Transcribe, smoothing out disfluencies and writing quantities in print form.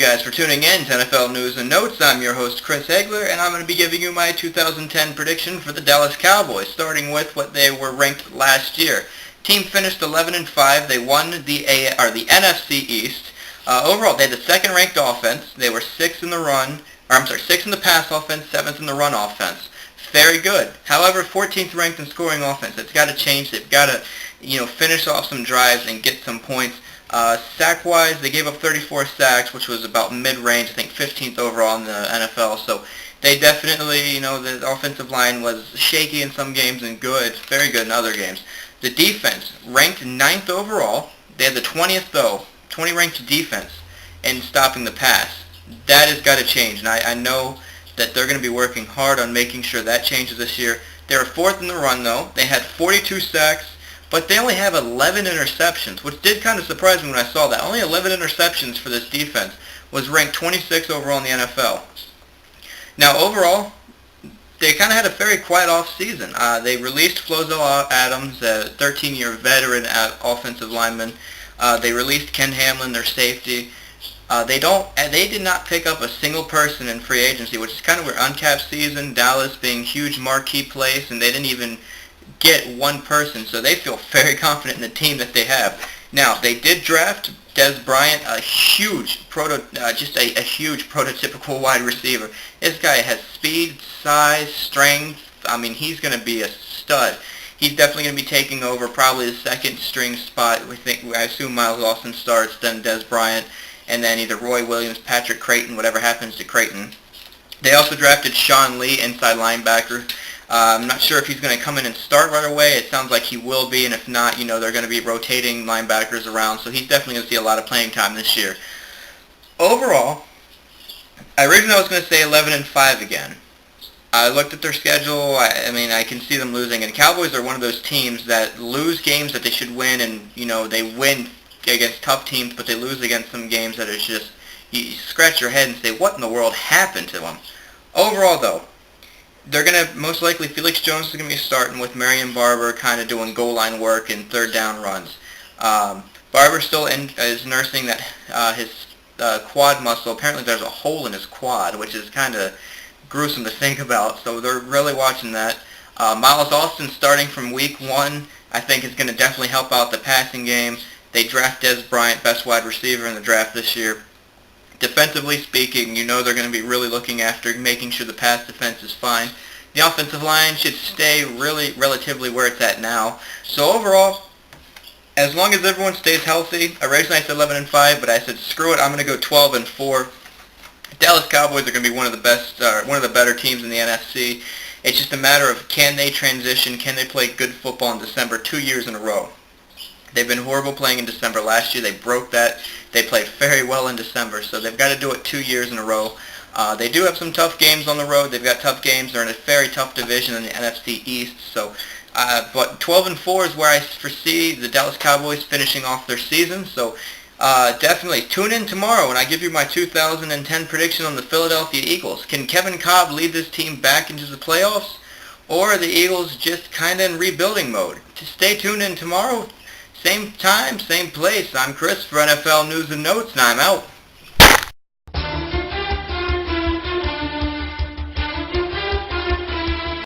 guys for tuning in to NFL News and Notes. I'm your host, Chris Hegler, and I'm going to be giving you my 2010 prediction for the Dallas Cowboys, starting with what they were ranked last year. Team finished 11-5. They won the NFC East. Overall, they had the second-ranked offense. They were sixth in the pass offense, seventh in the run offense. Very good. However, 14th ranked in scoring offense. It's got to change. They've got to, finish off some drives and get some points. Sack-wise, they gave up 34 sacks, which was about mid-range, I think 15th overall in the NFL. So they definitely, the offensive line was shaky in some games and good, very good in other games. The defense ranked 9th overall. They had the 20th, though, 20 ranked defense in stopping the pass. That has got to change, and I know that they're going to be working hard on making sure that changes this year. They were 4th in the run, though. They had 42 sacks. But they only have 11 interceptions, which did kind of surprise me when I saw that. Only 11 interceptions for this defense. Was ranked 26 overall in the NFL. Now, overall, they kind of had a very quiet off-season. They released Flozo Adams, a 13-year veteran offensive lineman. They released Ken Hamlin, their safety. They did not pick up a single person in free agency, which is kind of weird. Uncapped season, Dallas being huge marquee place, and they didn't even get one person, so they feel very confident in the team that they have. Now, they did draft Dez Bryant, a huge prototypical wide receiver. This guy has speed, size, strength. I mean, he's going to be a stud. He's definitely going to be taking over probably the second string spot. I assume Miles Austin starts, then Dez Bryant, and then either Roy Williams, Patrick Creighton, whatever happens to Creighton. They also drafted Sean Lee, inside linebacker. I'm not sure if he's going to come in and start right away. It sounds like he will be, and if not, they're going to be rotating linebackers around, so he's definitely going to see a lot of playing time this year. Overall, originally I was going to say 11-5 again. I looked at their schedule. I can see them losing, and Cowboys are one of those teams that lose games that they should win, and, they win against tough teams, but they lose against some games that are just, you scratch your head and say, what in the world happened to them? Overall, though, they're going to, most likely, Felix Jones is going to be starting with Marion Barber kind of doing goal line work and third down runs. Barber still is nursing his quad muscle. Apparently there's a hole in his quad, which is kind of gruesome to think about, so they're really watching that. Miles Austin starting from week 1, I think is going to definitely help out the passing game. They draft Dez Bryant, best wide receiver in the draft this year. Defensively speaking, they're going to be really looking after making sure the pass defense is fine. The offensive line should stay relatively where it's at now. So overall, as long as everyone stays healthy, originally I said 11-5, but I said screw it, I'm going to go 12-4. Dallas Cowboys are going to be one of the better teams in the NFC. It's just a matter of can they transition, can they play good football in December 2 years in a row. They've been horrible playing in December. Last year they broke that. They played very well in December, so they've got to do it 2 years in a row. They do have some tough games on the road. They've got tough games. They're in a very tough division in the NFC East. So, but 12-4 is where I foresee the Dallas Cowboys finishing off their season. So definitely tune in tomorrow when I give you my 2010 prediction on the Philadelphia Eagles. Can Kevin Kolb lead this team back into the playoffs, or are the Eagles just kind of in rebuilding mode? Just stay tuned in tomorrow. Same time, same place. I'm Chris for NFL News and Notes, and I'm out.